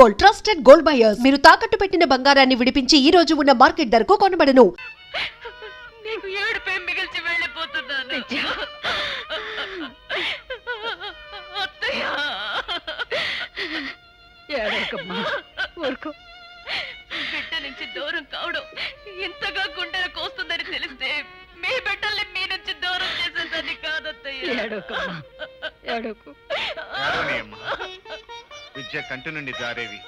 Gold, trusted gold buyers. మీరు తాకట్టు పెట్టిన బంగారాన్ని విడిపించి ఈ రోజు ఉన్న మార్కెట్ ధరకు కొనబడను. నీకు ఏడుపై మిగిల్చి వెళ్ళిపోతున్నాను. అత్తయ్య, ఏడవకమ్మా, ఊరుకో. బిడ్డ నుంచి దూరం కావడం ఇంతగా గుండెలు కోస్తుందని తెలిస్తే మీ బిడ్డల్ని మీ నుంచి దూరం చేసేదాన్ని కాదత్తయ్య. ఏడవకమ్మా, ఏడవకు. విద్య కంటి నుండి జారేవి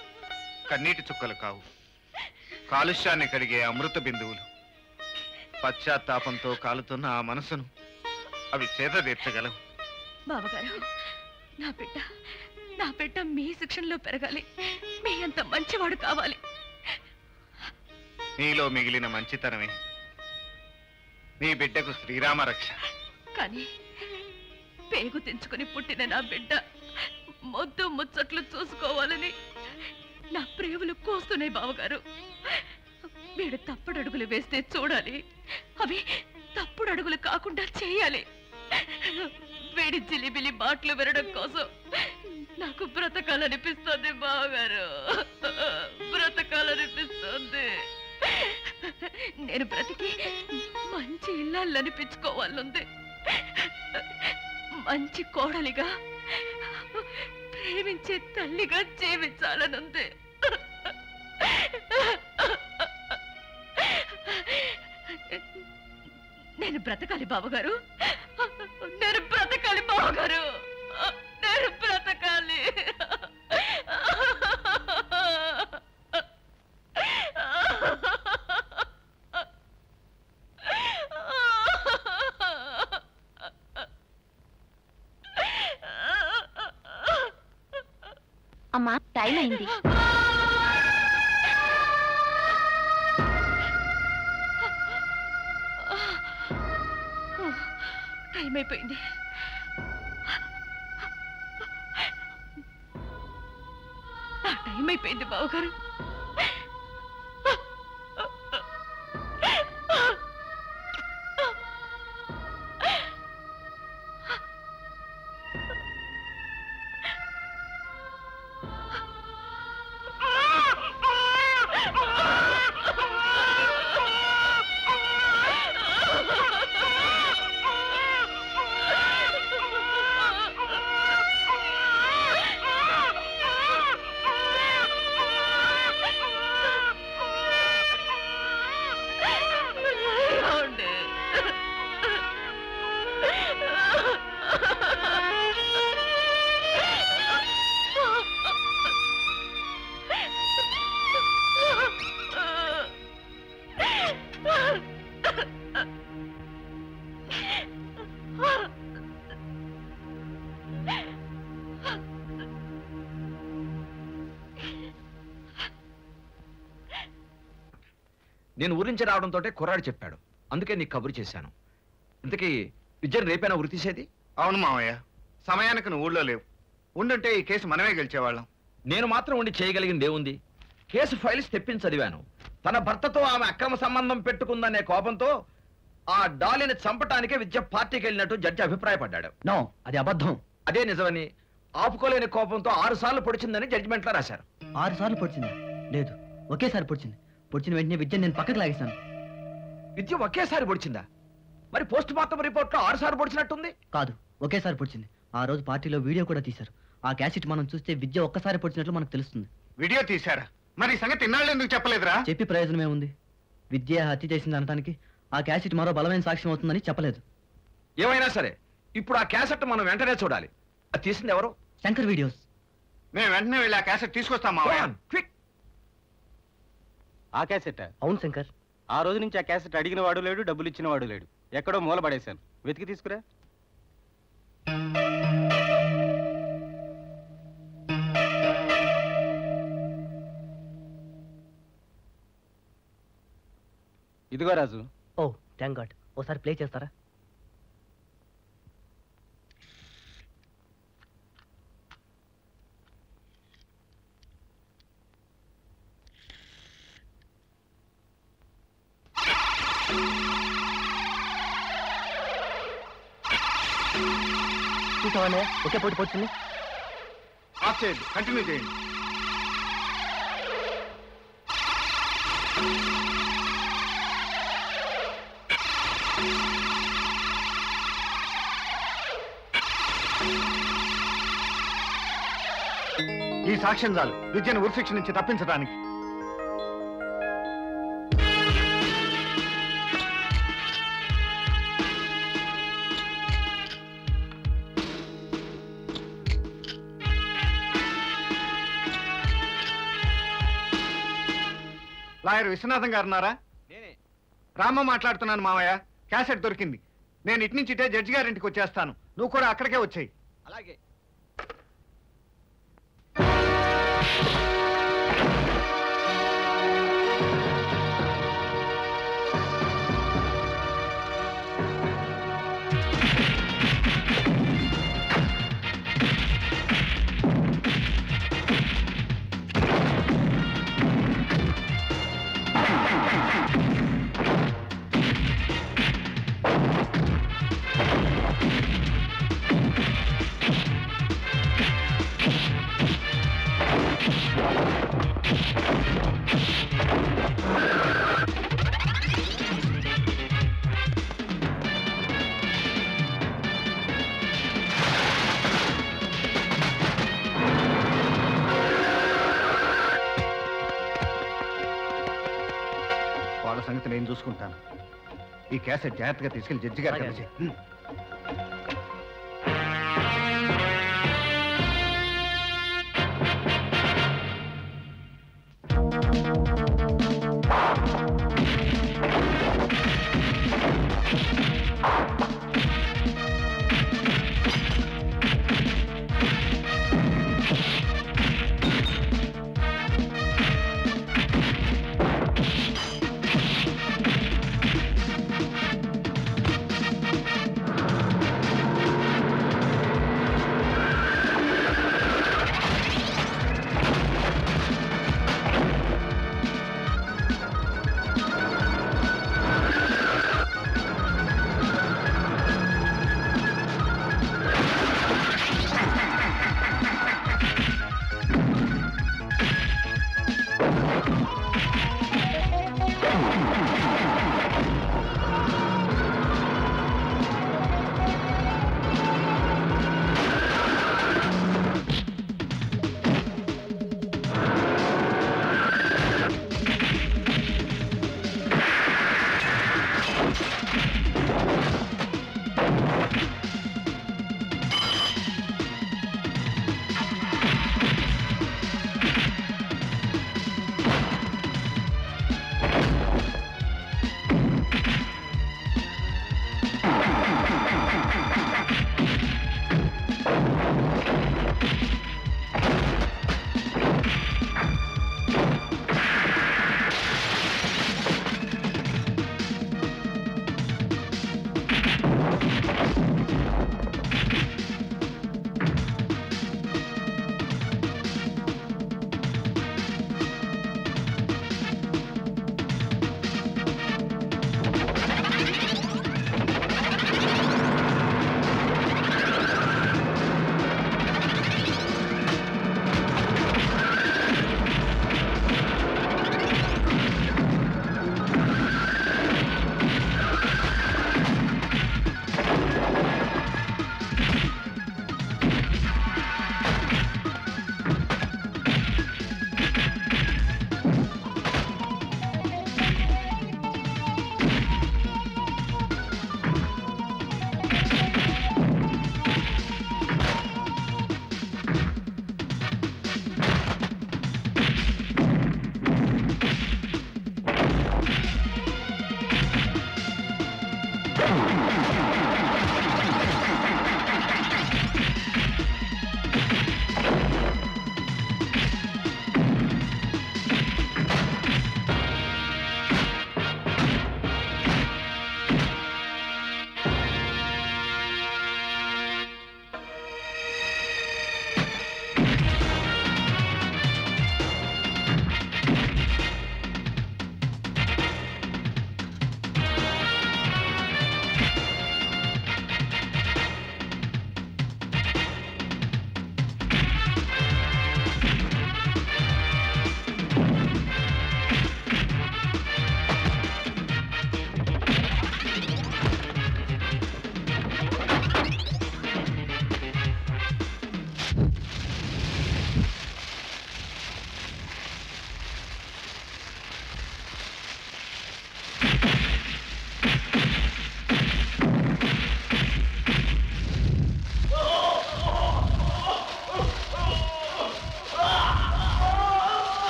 కన్నీటి చుక్కలు కావు, కాలుష్యాన్ని కడిగే అమృత బిందువులు. పశ్చాత్తాపంతో కాలుతున్న ఆ మనసును అవి సేద తీర్చగలవు. బావగారు, నా బిడ్డ మీ శిక్షణలో పెరగాలి. మీ అంత మంచివాడు కావాలి. నీలో మిగిలిన మంచితనమే నీ బిడ్డకు శ్రీరామ రక్ష. కానీ పేగు తెంచుకుని పుట్టిన నా బిడ్డ మొద్దు ముచ్చట్లు చూసుకోవాలని నా ప్రేమలు కోస్తున్నాయి బావగారు. వీడు తప్పుడు అడుగులు వేస్తే చూడాలి, అవి తప్పుడు అడుగులు కాకుండా చేయాలి. వేడి జిలిబిలి మాటలు వినడం కోసం నాకు బ్రతకాలనిపిస్తుంది బావగారు, బ్రతకాలనిపిస్తుంది. నేను బ్రతికి మంచి ఇల్లాలు అనిపించుకోవాలనుంది, మంచి కోడలిగా, ప్రేమించే తల్లిగా జీవించాలనుంది. నేను బ్రతకాలి బావగారు, నేను బ్రతకాలి బావగారు, నేను బ్రతకాలి. అమ్మా, టైం అయింది. టైం అయిపోయింది. టైం అయిపోయింది బావగారు. నేను ఊరి నుంచి రావడంతో కుర్రాడు చెప్పాడు, అందుకే నీకు కబురు చేశాను. ఇంతకీ విద్యను రేపైనా ఉరి తీసేది? అవును మావయ్య, సమయానికి నువ్వు ఊళ్ళో లేవు. ఉండుంటే ఈ కేసు మనమే గెలిచేవాళ్ళం. నేను మాత్రం ఉండి చేయగలిగింది ఏముంది? కేసు ఫైల్స్ తెప్పించి చదివాను. తన భర్తతో ఆమె అక్రమ సంబంధం పెట్టుకుందనే కోపంతో ఆ డాలిని చంపటానికే విద్య పార్టీకి వెళ్ళినట్టు జడ్జి అభిప్రాయపడ్డాడు. నో, అది అబద్ధం. అదే నిజమని ఆపుకోలేని కోపంతో 6 సార్లు పొడిచిందని జడ్జిమెంట్ లో రాశారు. 6 సార్లు పొడిచిందా? లేదు, ఒకేసారి పొడిచింది. పొడిచిన వెంటనే విద్య నేను పక్కకు లాగేశాను. విద్య ఒకేసారి పొడిచిందా? మరి పోస్ట్ మార్టం రిపోర్ట్ లో 6 సార్లు పొడిచినట్టుంది. కాదు, ఒకేసారి పొడిచింది. ఆ రోజు పార్టీలో వీడియో కూడా తీశారు. ఆ క్యాసెట్ మనం చూస్తే విద్య ఒక్కసారి పొడిచినట్లు మనకు తెలుస్తుంది. వీడియో తీశారా? మరి సంగతి ఇన్నాళ్ళు ఎందుకు చెప్పలేదురా? చెప్పి ప్రయోజనమే ఉంది. విద్య హత్య చేసింది అనటానికి ఆ క్యాసెట్ మరో బలమైన సాక్ష్యం అవుతుందని చెప్పలేదు. ఏమైనా సరే ఇప్పుడు ఆ క్యాసెట్ మనం వెంటనే చూడాలి. అది తీసింది ఎవరు? శంకర్ వీడియోస్. మేము వెంటనే వెళ్ళి ఆ క్యాసెట్ తీసుకొస్తాం మావయ్య. క్విక్. ఆ క్యాసెట్? అవును శంకర్. ఆ రోజు నుంచి ఆ క్యాసెట్ అడిగిన వాడు లేడు, డబ్బులు ఇచ్చిన వాడు లేడు. ఎక్కడో మూల పడేశాను. వెతికి తీసుకురా. ఇదిగో రాజు. ఓ థ్యాంక్ గాడ్. ఓసారి ప్లే చేస్తారా? ఆఫ్ చేయండి, కంటిన్యూ చేయండి. ఈ సాక్ష్యం చాలు విద్యను ఉరిశిక్ష నుంచి తప్పించడానికి. లాయర్ విశ్వనాథం గారు ఉన్నారా? రామ మాట్లాడుతున్నాను మామయ్య. క్యాసెట్ దొరికింది. నేను ఇటు నుంచి ఇటే జడ్జి గారింటికి వచ్చేస్తాను. నువ్వు కూడా అక్కడికే వచ్చాయి. అలాగే. వాళ్ళ సంగతి నేను చూసుకుంటాను. ఈ క్యాసెట్ జాగ్రత్తగా తీసుకెళ్లి జడ్జి గారికి అలాగే. అందజేయి.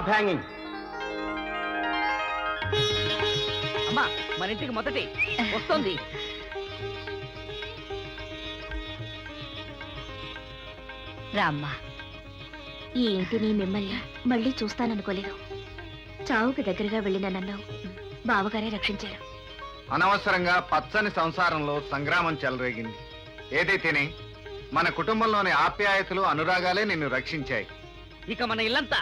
Stop hanging. అమ్మా మన ఇంటికి మొదటి వస్తుంది. రామ్మా, ఈ ఇంటిని మిమ్మల్ని మళ్ళీ చూస్తాననుకోలేదు. చావుకి దగ్గరగా వెళ్ళిన నన్ను బావగారే రక్షించారు. అనవసరంగా పచ్చని సంసారంలో సంగ్రామం చెలరేగింది. ఏదైతేనే మన కుటుంబంలోని ఆప్యాయతలు అనురాగాలే నిన్ను రక్షించాయి. ఇక మన ఇల్లంతా